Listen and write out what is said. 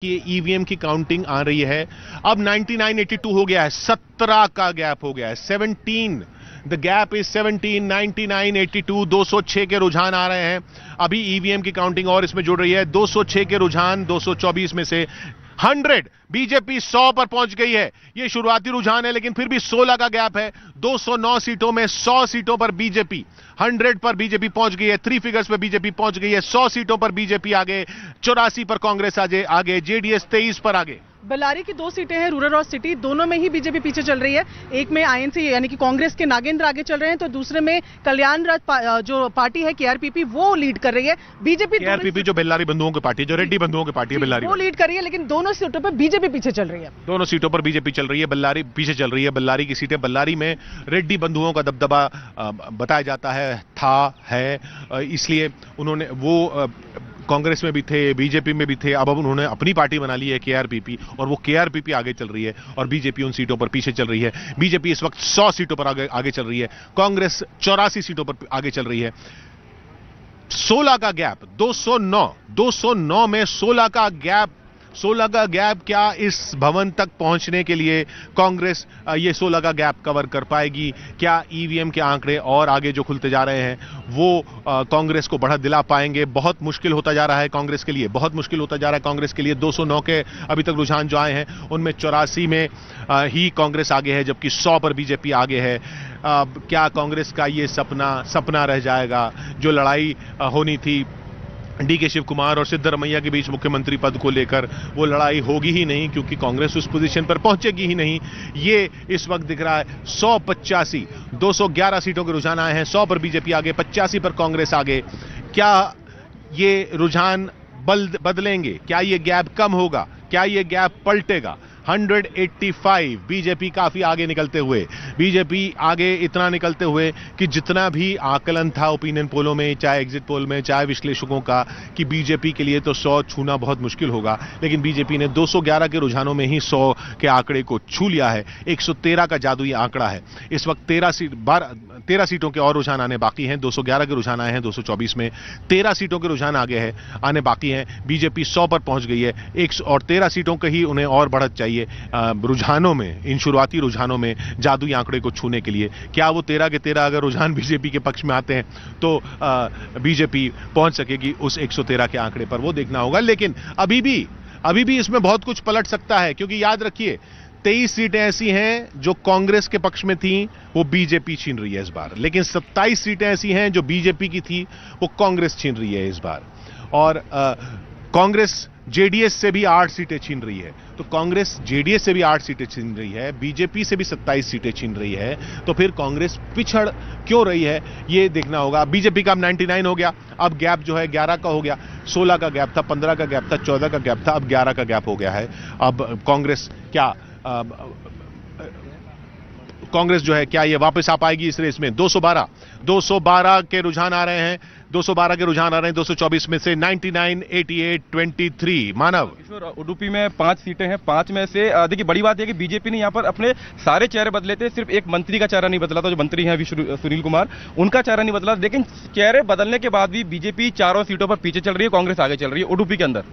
कि ईवीएम की काउंटिंग आ रही है। अब 9982 हो गया है, 17 का गैप हो गया है, 17। द गैप इज 17, 9982, 206 के रुझान आ रहे हैं। अभी ईवीएम की काउंटिंग और इसमें जुड़ रही है। 206 के रुझान 224 में से 100 बीजेपी 100 पर पहुंच गई है। यह शुरुआती रुझान है, लेकिन फिर भी 16 का गैप है। 209 सीटों में 100 सीटों पर बीजेपी, 100 पर बीजेपी पहुंच गई है। 3 फिगर्स पर बीजेपी पहुंच गई है। 100 सीटों पर बीजेपी आगे, 84 पर कांग्रेस आगे, जेडीएस 23 पर आगे। बेल्लारी की 2 सीटें हैं, रूरल और सिटी, दोनों में ही बीजेपी पीछे चल रही है। एक में आईएनसी यानी कि कांग्रेस के नागेंद्र आगे चल रहे हैं, तो दूसरे में कल्याण राज जो पार्टी है केआरपीपी वो लीड कर रही है। बीजेपी केआरपीपी जो बेल्लारी बंधुओं की पार्टी है, जो रेड्डी बंधुओं की पार्टी है, बेल्लारी वो लीड कर रही है, लेकिन दोनों सीटों पर बीजेपी पीछे चल रही है। दोनों सीटों पर बीजेपी चल रही है, बेल्लारी पीछे चल रही है। बेल्लारी की सीटें, बेल्लारी में रेड्डी बंधुओं का दबदबा बताया जाता है, इसलिए उन्होंने वो कांग्रेस में भी थे, बीजेपी में भी थे। अब उन्होंने अपनी पार्टी बना ली है केआरपीपी, और वो केआरपीपी आगे चल रही है और बीजेपी उन सीटों पर पीछे चल रही है। बीजेपी इस वक्त 100 सीटों पर आगे चल रही है, कांग्रेस 84 सीटों पर आगे चल रही है। 16 का गैप, 209 में 16 का गैप क्या इस भवन तक पहुंचने के लिए कांग्रेस ये 16 का गैप कवर कर पाएगी? क्या ईवीएम के आंकड़े और आगे जो खुलते जा रहे हैं वो कांग्रेस को बढ़त दिला पाएंगे? बहुत मुश्किल होता जा रहा है कांग्रेस के लिए, बहुत मुश्किल होता जा रहा है कांग्रेस के लिए। 209 के अभी तक रुझान जो आए हैं उनमें 84 में ही कांग्रेस आगे है, जबकि 100 पर बीजेपी आगे है। क्या कांग्रेस का ये सपना रह जाएगा? जो लड़ाई होनी थी डीके शिव कुमार और सिद्धरमैया के बीच मुख्यमंत्री पद को लेकर, वो लड़ाई होगी ही नहीं, क्योंकि कांग्रेस उस पोजीशन पर पहुंचेगी ही नहीं। ये इस वक्त दिख रहा है 185, 211 सीटों के रुझान आए हैं। 100 पर बीजेपी आगे, 85 पर कांग्रेस आगे। क्या ये रुझान बदलेंगे? क्या ये गैप कम होगा? क्या ये गैप पलटेगा? 185 बीजेपी काफी आगे निकलते हुए, बीजेपी आगे इतना निकलते हुए कि जितना भी आकलन था ओपिनियन पोलों में, चाहे एग्जिट पोल में, चाहे विश्लेषकों का, कि बीजेपी के लिए तो 100 छूना बहुत मुश्किल होगा, लेकिन बीजेपी ने 211 के रुझानों में ही 100 के आंकड़े को छू लिया है। 113 का जादुई आंकड़ा है। इस वक्त 13 सीटों के और रुझान आने बाकी हैं। 211 के रुझान आए हैं 224 में, 13 सीटों के रुझान आने बाकी हैं। बीजेपी 100 पर पहुंच गई है, 113 सीटों के ही उन्हें और बढ़त चाहिए रुझानों में, इन शुरुआती रुझानों में जादुई आंकड़े को छूने के लिए। क्या वो 13 के 13 अगर रुझान बीजेपी के पक्ष में आते हैं तो बीजेपी पहुंच सकेगी उस 113 के आंकड़े पर? वो देखना होगा। लेकिन अभी भी इसमें बहुत कुछ पलट सकता है, क्योंकि याद रखिए 23 सीटें ऐसी हैं जो कांग्रेस के पक्ष में थी, वो बीजेपी छीन रही है इस बार। लेकिन 27 सीटें ऐसी हैं जो बीजेपी की थी, वो कांग्रेस छीन रही है इस बार। और कांग्रेस जेडीएस से भी 8 सीटें छीन रही है। तो कांग्रेस जेडीएस से भी 8 सीटें छीन रही है, बीजेपी से भी 27 सीटें छीन रही है, तो फिर कांग्रेस पिछड़ क्यों रही है, ये देखना होगा। बीजेपी का अब 99 हो गया, अब गैप जो है 11 का हो गया। 16 का गैप था, 15 का गैप था, 14 का गैप था, अब 11 का गैप हो गया है। अब कांग्रेस कांग्रेस जो है क्या ये वापस आ पाएगी इस रेस में? 212 के रुझान आ रहे हैं, 212 के रुझान आ रहे हैं 224 में से। 99, 88, 23 मानव। उडुपी में 5 सीटें हैं, 5 में से देखिए बड़ी बात है कि बीजेपी ने यहाँ पर अपने सारे चेहरे बदले थे, सिर्फ एक मंत्री का चेहरा नहीं बदला था, जो मंत्री हैं अभी सुनील कुमार, उनका चेहरा नहीं बदला। लेकिन चेहरे बदलने के बाद भी बीजेपी 4 सीटों पर पीछे चल रही है, कांग्रेस आगे चल रही है उडुपी के अंदर।